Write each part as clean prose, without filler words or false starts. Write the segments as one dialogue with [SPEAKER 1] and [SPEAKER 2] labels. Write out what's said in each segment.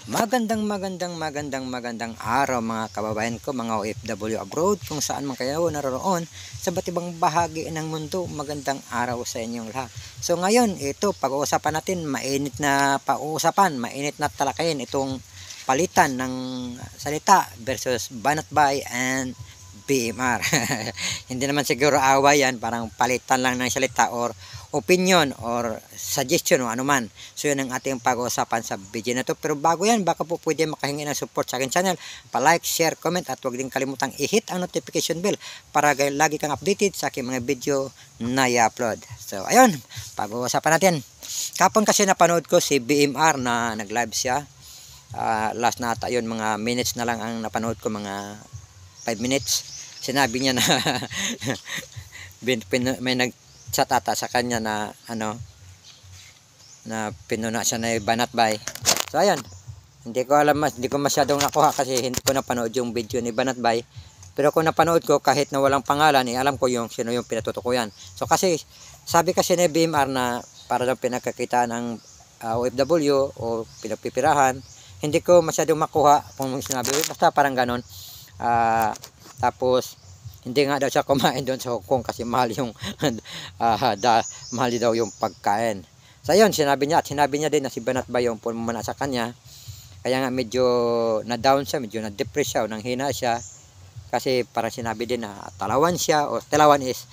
[SPEAKER 1] Magandang araw mga kababayan ko, mga OFW abroad, kung saan man kayo naroon sa ba't ibang bahagi ng mundo. Magandang araw sa inyong lahat. So ngayon, ito pag-uusapan natin, mainit na talakayin itong palitan ng salita versus Banatbay and BMR. Hindi naman siguro away yan, parang palitan lang ng salita or opinion or suggestion o anuman. So yun ang ating pag-uusapan sa video na to. Pero bago yan, baka po pwede makahingi ng support sa aking channel. Pa-like, share, comment at huwag din kalimutang i-hit ang notification bell para lagi kang updated sa aking mga video na i-upload. So ayun, pag-uusapan natin. Kapon kasi napanood ko si BMR na nag-live siya. Last na ata yun, mga minutes na lang ang napanood ko, mga 5 minutes. Sinabi niya na may nag-chat ata sa kanya na na pinuna siya na Banatbay. So ayun, hindi ko masyadong nakuha kasi hindi ko napanood yung video ni Banatbay. Pero kung napanood ko, kahit na walang pangalan, alam ko sino yung pinatutukuyan. So kasi sabi kasi ni BMR na para daw pinagkakita ng OFW o pinagpipirahan. Hindi ko masyadong makuha kung sinabi, basta parang ganon. Tapos hindi nga daw siya kumain doon sa Hong Kong kasi mahal yung mahal daw yung pagkain. So ayun, sinabi niya din na si Banatbay yung pumuna sa kanya. Kaya nga medyo na-down siya, medyo na-depress siya o nanghina siya. Kasi parang sinabi din na talawan siya, o talawan is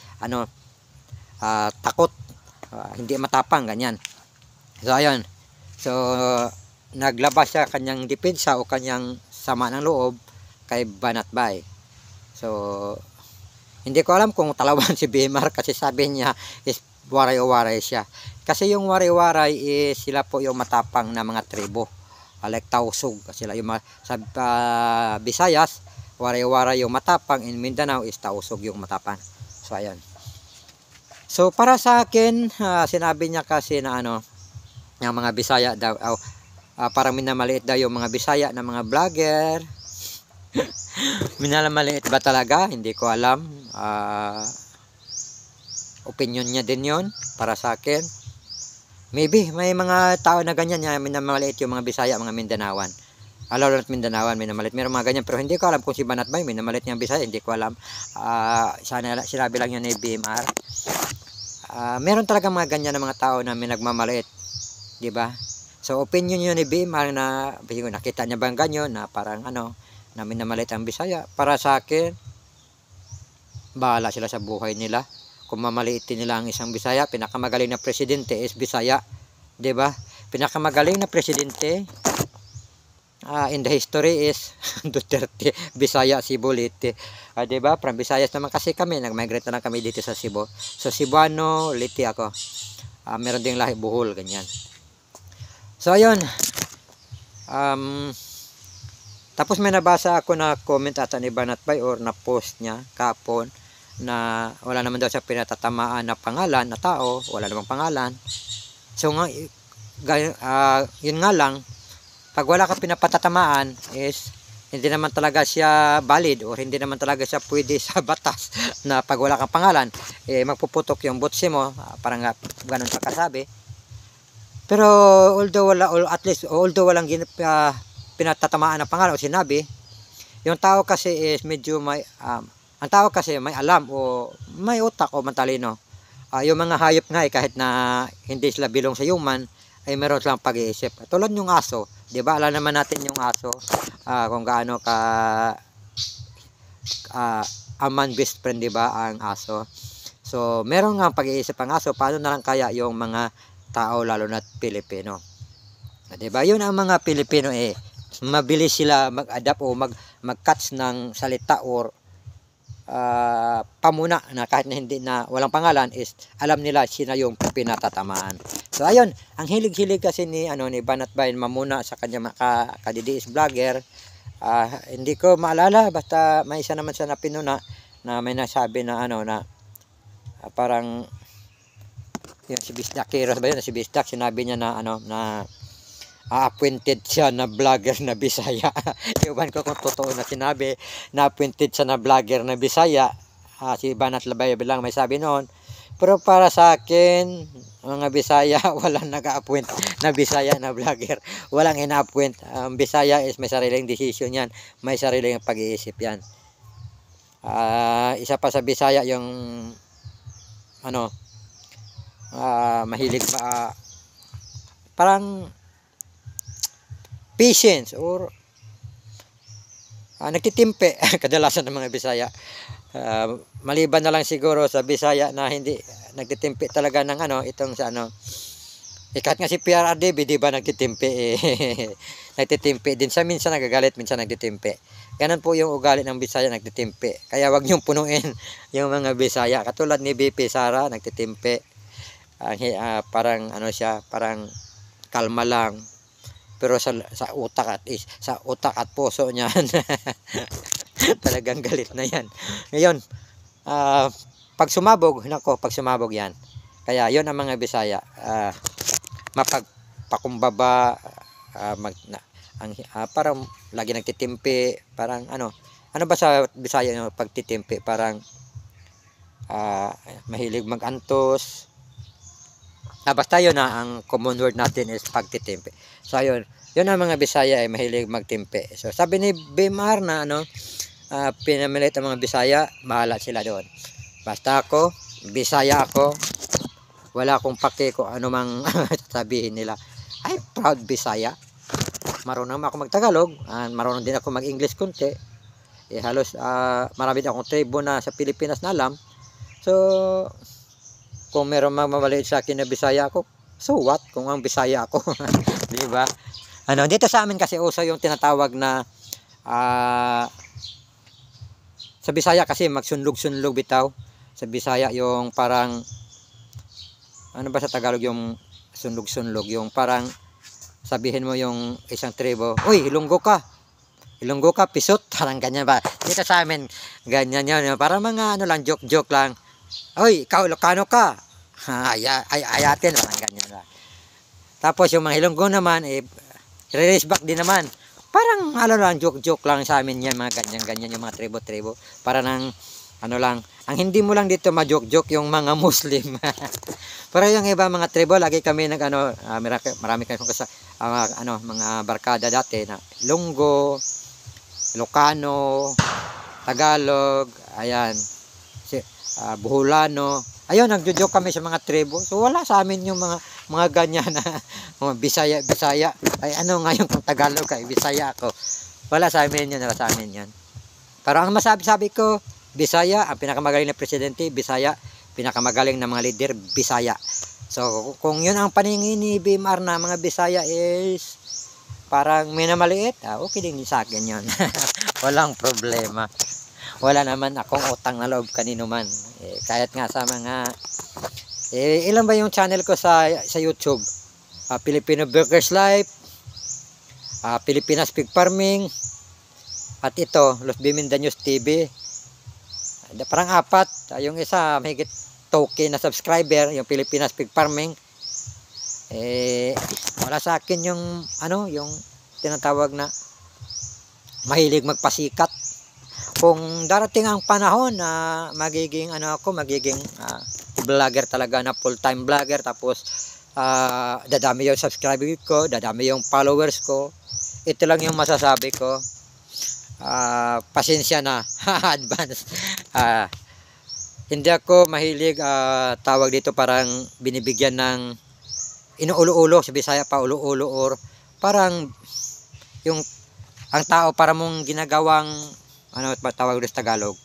[SPEAKER 1] takot, hindi matapang, ganyan. So ayun, so naglabas siya kanyang depensa o kanyang sama ng loob kay Banatbay. So hindi ko alam kung talawan si BMR kasi sabi niya is waray-waray siya. Kasi yung waray-waray is sila po yung matapang na mga tribo. Like Tausug, sila yung sa Visayas, waray-waray yung matapang, in Mindanao is Tausug yung matapang. So ayan. So para sa akin, sinabi niya kasi na yung mga Bisaya daw, parang minamaliit daw yung mga Bisaya na mga vlogger. Minamaliit ba talaga? Hindi ko alam. Opinion niya din yon para sa akin. Maybe may mga tao na ganyan niya, minamaliit yung mga Bisaya, mga Mindanawan. Lalo na't Mindanawan, minamaliit. Meron mga ganyan, pero hindi ko alam kung si Banatbay minamaliit niyang Bisaya, hindi ko alam. Sinabi lang yun ni BMR. Meron talaga mga ganyan na mga tao na minagmamaliit, di ba? So opinion yun ni BMR na nakita niya bang ganyan na parang na minamaliit ang Bisaya. Para sa akin, bahala sila sa buhay nila. Kung mamaliitin nila ang isang Bisaya, pinakamagaling na presidente is Bisaya, 'di ba? Pinakamagaling na presidente in the history is Duterte, Bisaya, Cebu, Leyte. 'Di ba? From Visayas naman kasi kami, nag-migrate na lang kami dito sa Cebu. So Cebuano, Leyte ako. Meron ding lahi Bohol, ganyan. So ayun. Tapos may nabasa ako na comment ata ni Banatbay or na post niya kapon na wala naman daw siya pinatatamaan na pangalan na tao, wala namang pangalan. So nga yun nga lang, pag wala ka pinapatatamaan is hindi naman talaga siya valid or hindi naman talaga siya pwede sa batas na pag wala kang pangalan magpuputok yung butsi mo, parang ganun pa kasabi. Pero although walang pinatatamaan ng pangalan o sinabi, yung tao kasi is medyo may ang tao kasi may alam o may utak o matalino. Yung mga hayop nga kahit na hindi sila bilong sa human ay meron silang pag-iisip. Tulad yung aso, 'di ba? Alam naman natin yung aso, kung gaano ka a man best friend, 'di ba, ang aso. So meron nga pag-iisip ang aso, paano na lang kaya yung mga tao lalo na Pilipino. 'Di ba? Yun ang mga Pilipino mabilis sila mag-adapt o mag-catch ng salita or pamuna na kahit na hindi na walang pangalan is alam nila sino yung pinatatamaan. So ayun, ang hilig-hilig kasi ni Banatbay mamuna sa kanya kadidiis vlogger. Hindi ko maalala, basta may isa naman siya na pinuna na may nasabi na parang yung si Bisdak Kiros ba yun, si Bisdak, sinabi niya na na appointed siya na vlogger na Bisaya. Iwan ko kung totoo na sinabi na appointed siya na vlogger na Bisaya. Si Banatbay lang may sabi noon. Pero para sa akin, mga Bisaya, walang nag-appoint na Bisaya na vlogger. Walang ina-appoint. Ang Bisaya is may sariling decision yan. May sariling pag-iisip yan. Isa pa sa Bisaya yung ano, mahilig parang patience or nagtitimpe kadalasan ng mga Bisaya. Maliban na lang siguro sa Bisaya na hindi nagtitimpe talaga ng itong sa ikat nga si PRRD, di ba nagtitimpe nagtitimpe din sa minsan nagagalit, minsan nagtitimpe. Ganun po yung ugali ng Bisaya, nagtitimpe. Kaya wag niyong punuin yung mga Bisaya. Katulad ni BP Sara, nagtitimpe. Parang siya, parang kalma lang. Pero sa utak at puso niyan talagang galit na yan. Ngayon, pag sumabog yan. Kaya yon ang mga Bisaya, mapagpakumbaba, parang lagi nagtitimpi, parang ano ba sa Bisaya yung pagtitimpi, parang mahilig magantos. Basta yun ang common word natin is pagtitimpi. So yun ang mga Bisaya ay mahilig magtimpi. So sabi ni Bimar na pinamilit ang mga Bisaya, bahala sila doon. Basta ako, Bisaya ako, wala akong pake kung ano mang sabihin nila. I'm proud Bisaya. Marunong ako magtagalog, marunong din ako mag-English konti. Halos marami din akong tribo na sa Pilipinas na alam. So kung meron mamaliit sa akin na Bisaya ako, so what? Kung ang Bisaya ako, di ba? Dito sa amin kasi uso yung tinatawag na sa Bisaya kasi magsunlog-sunlog bitaw. Sa Bisaya yung parang ano ba sa Tagalog yung sunlog-sunlog, yung parang sabihin mo yung isang tribo, uy, Ilonggo ka, pisot, parang ganyan ba. Dito sa amin, ganyan yun, parang mga lang, joke lang. Uy, ikaw, Ilocano ka, ayatin, parang ganyan ba. Tapos yung mga Ilonggo naman, release back din naman. Parang lang, joke lang sa amin yan, mga ganyan yung mga tribo. Para ng lang, ang hindi mo lang dito ma-joke yung mga Muslim. Pero yung iba mga tribo, lagi kami marami kami mga barkada dati na Ilonggo, Ilocano, Tagalog, ayan, Buholano. Ayun, nagjo-joke kami sa mga tribo. So wala sa amin yung mga ganyan na mga Bisaya. Ay nga yung Tagalog kay Bisaya ako. Wala sa amin yan. Pero ang masabi ko, Bisaya, ang pinakamagaling na presidente, Bisaya, pinakamagaling na mga leader, Bisaya. So kung yun ang paningin ni Bimar na mga Bisaya is parang minamaliit, okay din sa akin yun. Walang problema. Wala naman akong utang na loob kanino man. Kahit nga sa mga ilan ba yung channel ko sa YouTube? Filipino Burgers Life, Pilipinas Pig Farming, at ito, Los Biminda News TV. Parang 4, yung isa mahigit 2K na subscriber, yung Pilipinas Pig Farming. Wala sa akin yung yung tinatawag na mahilig magpasikat. Kung darating ang panahon na magiging vlogger talaga, na full-time vlogger, tapos dadami yung subscriber ko, dadami yung followers ko, ito lang yung masasabi ko, pasensya na. Advance. Hindi ako mahilig tawag dito, parang binibigyan ng inuulo-ulo, sa Bisaya pa ulo-ulo, or parang yung ang tao para mong ginagawang tawag sa Tagalog,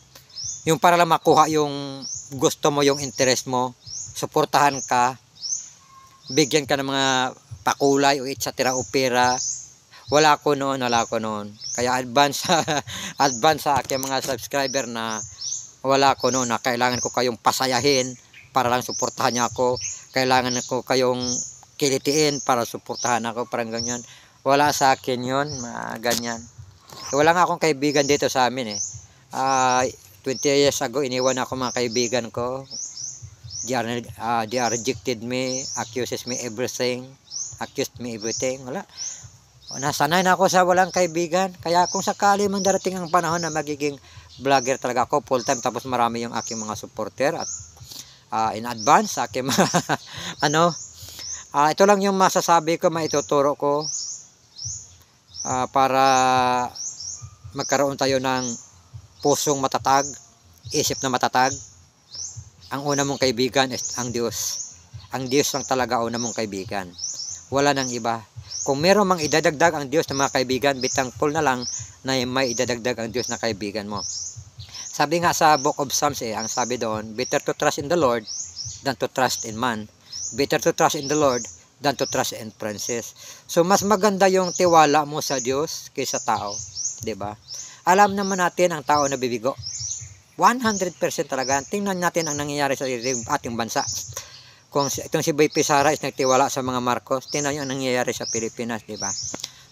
[SPEAKER 1] yung para lang makuha yung gusto mo, yung interest mo, suportahan ka, bigyan ka ng mga pakulay o etc. o pera. Wala ko noon. Kaya advance sa aking mga subscriber na wala ko noon, na kailangan ko kayong pasayahin para lang suportahan niyo ako, kailangan ko kayong kilitiin para suportahan ako, parang ganyan. Wala sa akin yun, ganyan. Wala nga akong kaibigan dito sa amin 20 years ago, iniwan ako mga kaibigan ko. They are rejected me, accused me everything. Wala. Nasanay na ako sa walang kaibigan. Kaya kung sakali man darating ang panahon na magiging vlogger talaga ako full time, tapos marami yung aking mga supporter in advance sa aking mga ano, ito lang yung masasabi ko, maituturo ko para magkaroon tayo ng pusong matatag, isip na matatag. Ang una mong kaibigan is ang Diyos. Ang Diyos lang talaga una mong kaibigan. Wala nang iba. Kung meron mang idadagdag ang Diyos na mga kaibigan, bitangpol na lang na may idadagdag ang Diyos na kaibigan mo. Sabi nga sa Book of Psalms, ang sabi doon, better to trust in the Lord than to trust in man. Better to trust in the Lord than to trust in princes. So mas maganda yung tiwala mo sa Diyos kaysa tao, 'di ba? Alam naman natin ang tao na bibigo. 100% talaga. Tingnan natin ang nangyayari sa ating bansa. Kung itong si VP Sara is nagtiwala sa mga Marcos, tingnan niyo ang nangyayari sa Pilipinas, 'di ba?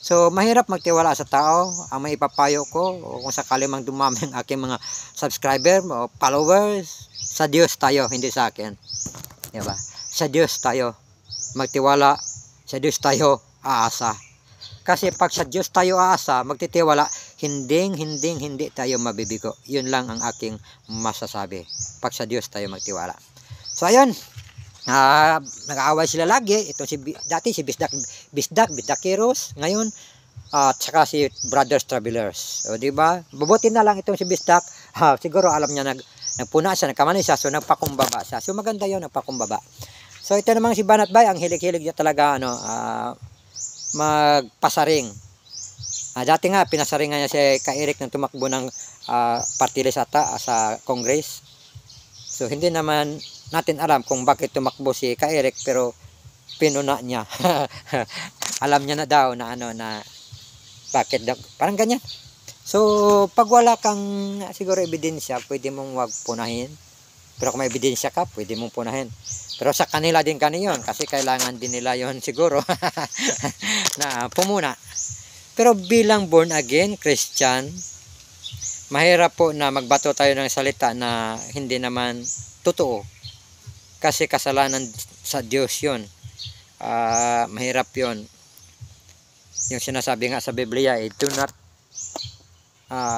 [SPEAKER 1] So mahirap magtiwala sa tao. Ang may ipapayo ko, kung sakali mang dumami ang aking mga subscriber o followers, sa Diyos tayo, hindi sa akin. 'Di ba? Sa Diyos tayo magtiwala, sa Diyos tayo aasa. Kasi pag sa Diyos tayo aasa, magtitiwala, hindi tayo mabibigo. Yun lang ang aking masasabi. Pag sa Diyos tayo magtiwala. So ayun, nag-aaway sila lagi. Ito dati si Bisdakiros, ngayon at saka si Brothers Travelers. O di ba? Bubuti na lang itong si Bisdak. Siguro alam niya nagpuna siya, nagkamali siya, so nagpakumbaba siya. So maganda 'yon, nagpakumbaba. So ito namang si Banat Bay, ang hilig-hilig niya talaga magpasaring. Dati nga pinasaringan niya si Ka-Eric nang tumakbo ng party list ata sa Congress. So hindi naman natin alam kung bakit tumakbo si Ka-Eric, pero pinuna niya. Alam niya na daw na na bakit daw, parang ganyan. So pag wala kang siguro ebidensya, pwede mong wag punahin. Pero kung may ebidensya ka, pwede mong punahin. Pero sa kanila din yun, kasi kailangan din nila yon siguro na pumuna. Pero bilang born again Christian, mahirap po na magbato tayo ng salita na hindi naman totoo. Kasi kasalanan sa Diyos yun. Mahirap yun. Yung sinasabi nga sa Biblia, do not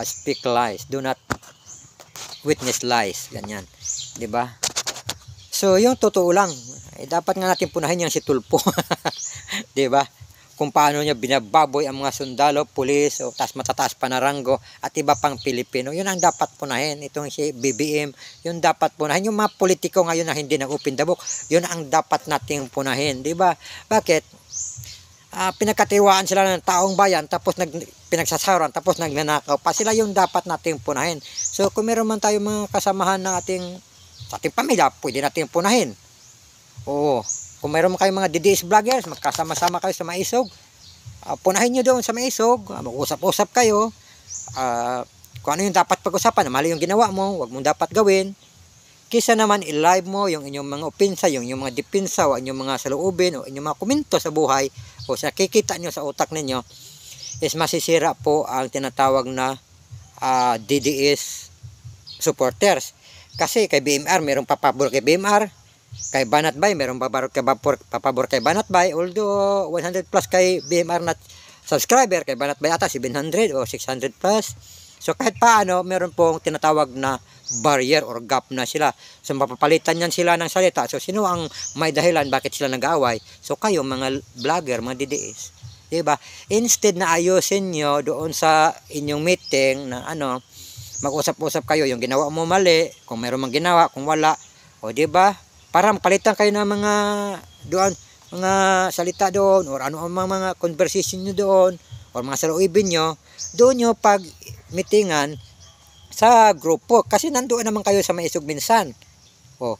[SPEAKER 1] speak lies, do not witness lies, ganyan, 'di ba? So yung totoo lang, dapat nga natin punahin yung si Tulpo. 'Di ba? Kung paano niya binababoy ang mga sundalo, pulis, o matataas pa na ranggo at iba pang Pilipino. Yun ang dapat punahin. Itong si BBM, yun dapat punahin. Yung mga politiko ngayon na hindi nag-open the book, yun ang dapat nating punahin, 'di ba? Bakit? Pinagkatiwaan sila ng taong bayan, tapos pinagsasaran, tapos nagnanakaw pa. Sila yung dapat nating punahin. So kung meron man tayo mga kasamahan na sa ating pamilya, pwede nating punahin. Oo, kung meron man kayong mga DDS vloggers, magkasama-sama kayo sa Maisog, punahin nyo doon sa Maisog, mag-usap-usap kayo, kung ano yung dapat pag-usapan, mali yung ginawa mo, wag mong dapat gawin. Kisa naman i-live mo yung inyong mga opinsa, yung inyong mga dipinsa, o inyong mga saloobin, o inyong mga komento sa buhay, o sa kikita nyo sa utak ninyo, is masisira po ang tinatawag na DDS supporters. Kasi kay BMR, mayroong papabor kay BMR, kay Banat Bay, mayroong papabor kay Banat Bay, although 100 plus kay BMR na subscriber, kay Banat Bay ata 700 o 600 plus. So kahit paano, meron pong tinatawag na barrier or gap na sila. So mapapalitan yan sila ng salita. So sino ang may dahilan bakit sila nag-aaway? So kayo mga vlogger, mga DDS, diba? Instead na ayusin nyo doon sa inyong meeting na mag-usap-usap kayo, yung ginawa mo mali, kung meron mang ginawa, kung wala, o diba? Para palitan kayo ng mga doon, mga salita doon, or ano ang mga conversation nyo doon, or mga saloobin nyo, doon nyo pag meetingan sa grupo, kasi nandoon naman kayo sa Maisog minsan. O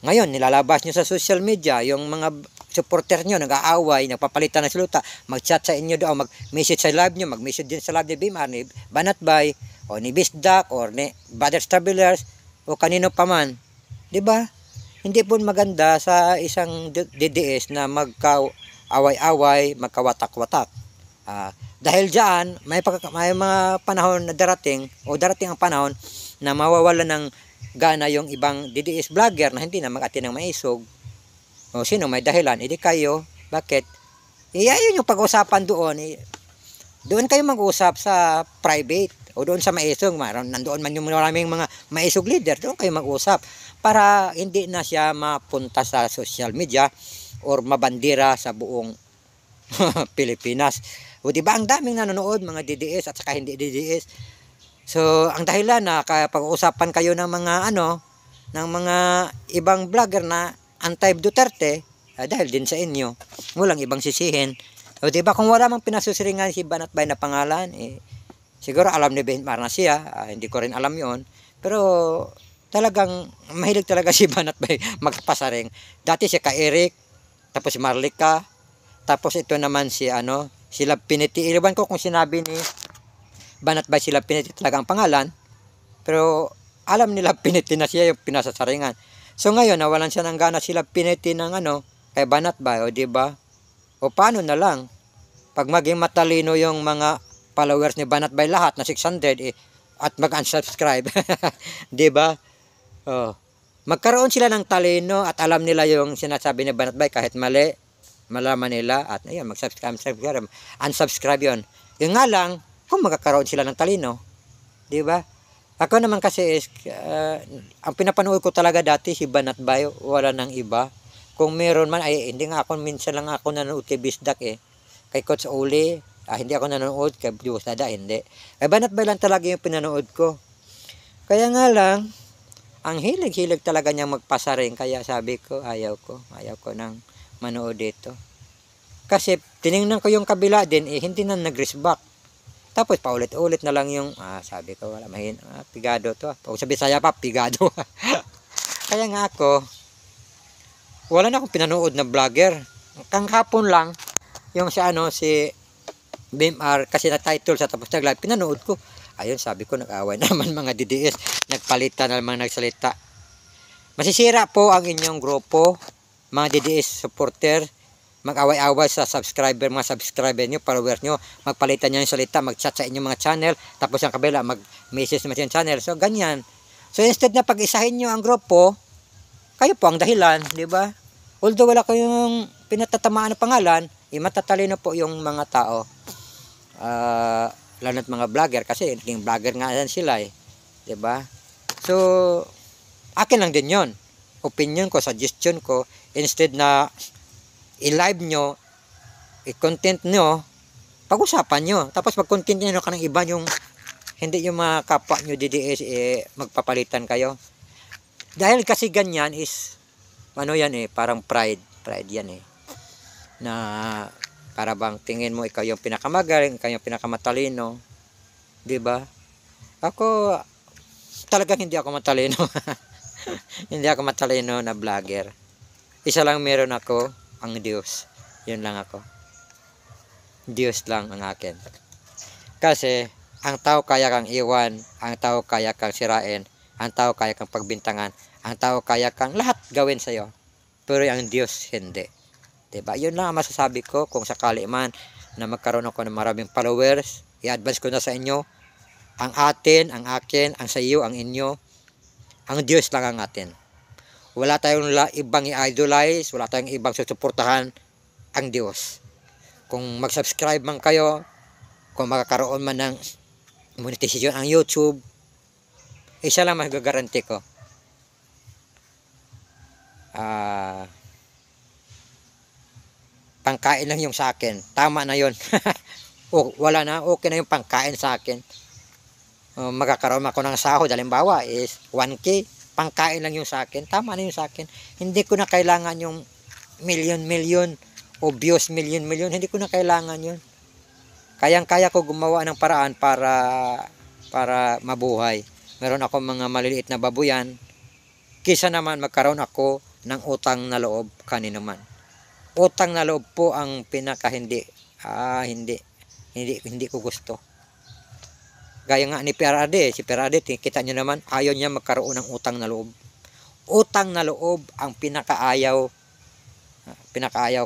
[SPEAKER 1] ngayon nilalabas nyo sa social media yung mga supporter nyo nag-aaway, nagpapalitan ng salita, mag-chat sa inyo doon, mag-message sa live nyo, mag-message din sa live ni Bimar, ni Banat Bay, o ni Bisdak, or ni Brothers Travelers, o kanino pa man, 'di ba? Hindi po maganda sa isang DDS na magka-away-away, magkawatak-watak. Dahil diyan may mga panahon na darating ang panahon na mawawala ng gana yung ibang DDS vlogger na hindi na mag-attend ng Maisog. O sino may dahilan, edi kayo. Bakit? Yun yung pag-usapan doon. Doon kayo mag-usap sa private. o doon sa maisog, nandoon man yung maraming mga maisog leader, doon kayo mag-usap para hindi na siya mapunta sa social media or mabandira sa buong Pilipinas. O di ba ang daming nanonood mga DDS at saka hindi DDS. So ang dahilan na pag-uusapan kayo ng mga ng mga ibang vlogger na anti-Duterte, dahil din sa inyo. Walang ibang sisihin. O di ba kung wala mang pinasusiringan si Banatbay na pangalan, siguro alam ni Ben Marnasia, hindi ko rin alam yon. Pero talagang mahilig talaga si Banatbay magpasaring. Dati si Ka-Eric, tapos si Marlica, tapos ito naman si sila Piniti. Iliban ko kung sinabi ni Banatbay sila Piniti talaga ang pangalan, pero alam nila Piniti na siya yung pinasasaringan. So ngayon nawalan siya ng gana sila Piniti ng kay Banatbay, o di ba? O paano na lang pag maging matalino yung mga followers ni Banatbay lahat na 600 at mag-unsubscribe, 'di ba? Oh. Magkaroon sila ng talino at alam nila yung sinasabi ni Banatbay kahit mali, malaman nila at ayun, mag-subscribe, unsubscribe 'yon. Yung nga lang kung magkakaroon sila ng talino, 'di ba? Ako naman kasi ang pinapanood ko talaga dati si Banatbay, wala nang iba. Kung meron man ay hindi nga ako, minsan lang ako nanonood kay Bisdak kay Coach Uli, hindi ako nanonood kay Diyos Dada, hindi. Kay Banatbay lang talaga yung pinanood ko. Kaya nga lang ang hilig-hilig talaga niyang magpasaring, kaya sabi ko ayaw ko nang manood dito. Kasi tiningnan ko yung kabila din hindi na nag-resback. Tapos paulit-ulit na lang yung sabi ko wala pigado to. Pag sa Bisaya pa pigado. Kaya nga ako wala na akong pinanood na vlogger. Kahapon lang yung si BMR kasi na title sa tapos nag-live pinanood ko. Ayun, sabi ko nag-away naman mga DDS, nagpalitan na naman nagsalita. Masisira po ang inyong grupo, mga DDS supporter, mag-away-away sa mga subscriber nyo, followers nyo, magpalitan nyo yung salita, mag-chat sa inyong mga channel, tapos ang kabila mag-message naman yung channel. So ganyan. So instead na pag-isahin nyo ang grupo, kayo po ang dahilan, di ba? Although wala kayong pinatatamaan ng pangalan, matatalino po yung mga tao. Lalo at mga vlogger kasi naging vlogger nga yan sila di ba? So akin lang din yon, opinion ko, suggestion ko, instead na i-live nyo, i-content nyo, pag-usapan nyo, tapos pag-content nyo ka ng iba, yung hindi yung mga kapwa nyo DDS magpapalitan kayo. Dahil kasi ganyan is yan parang pride yan na para bang tingin mo ikaw yung pinakamagaling, ikaw yung pinakamatalino, di ba? Ako talagang hindi ako matalino. Hindi ako matalino na vlogger. Isa lang meron ako, ang Diyos. Yun lang ako. Diyos lang ang akin. Kasi ang tao kaya kang iwan, ang tao kaya kang sirain, ang tao kaya kang pagbintangan, ang tao kaya kang lahat gawin sa'yo. Pero ang Diyos hindi. Diba? Yun lang ang masasabi ko. Kung sakali man na magkaroon ako ng maraming followers, i-advance ko na sa inyo, ang atin, ang akin, ang sa iyo, ang inyo, ang Diyos lang ang atin. Wala tayong ibang i-idolize, wala tayong ibang susuportahan, ang Diyos. Kung mag-subscribe man kayo, kung magkakaroon man ng monetization ang YouTube, isa lang magagaranti ko. Pangkain lang yung sa akin. Tama na yun. Wala na, okay na yung pangkain sa akin. Magkakaroon ako ng sahod, halimbawa is 1K, pangkain lang yung sa akin. Tama na yung sa akin. Hindi ko na kailangan yung million o views million, hindi ko na kailangan yun. Kayang-kaya ko gumawa ng paraan para mabuhay. Meron ako mga maliliit na babuyan, kisa naman magkaroon ako ng utang na loob kanino man. Utang na loob po ang pinaka hindi ko gusto. Gaya nga ni PRD, si PRD, kita nyo naman, ayaw niya magkaroon ng utang na loob. Utang na loob ang pinakaayaw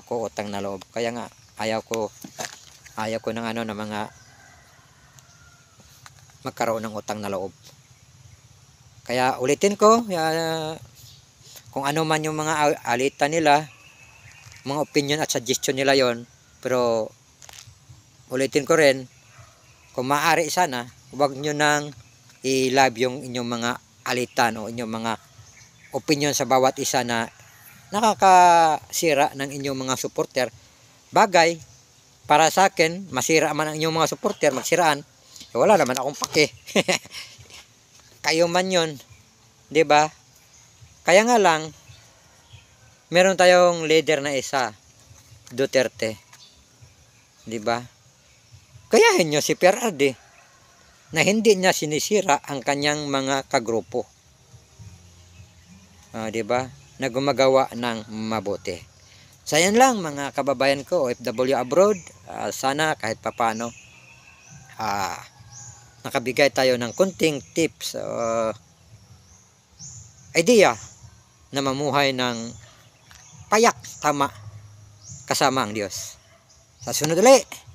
[SPEAKER 1] ko, utang na loob. Kaya nga ayaw ko ng ng mga magkaroon ng utang na loob. Kaya ulitin ko, kung ano man yung mga alitan nila, mga opinion at suggestion nila yon, pero ulitin ko rin, kung maaari sana, huwag nyo nang i-live yung inyong mga alitan o inyong mga opinion sa bawat isa na nakakasira ng inyong mga supporter. Bagay, para sa akin, masira man ang inyong mga supporter, magsiraan, wala naman akong pake. Kayo man yun, 'di ba? Kaya nga lang, meron tayong leader na isa, Duterte. 'Di ba? Kayahin nyo si PRRD na hindi niya sinisira ang kanyang mga kagrupo. 'Di ba? Na gumagawa ng mabuti. So yan lang mga kababayan ko, OFW abroad. Sana kahit papano nakabigay tayo ng kunting tips, idea na mamuhay ng payak, tama, kasama ang Diyos. Sa sunod ulit.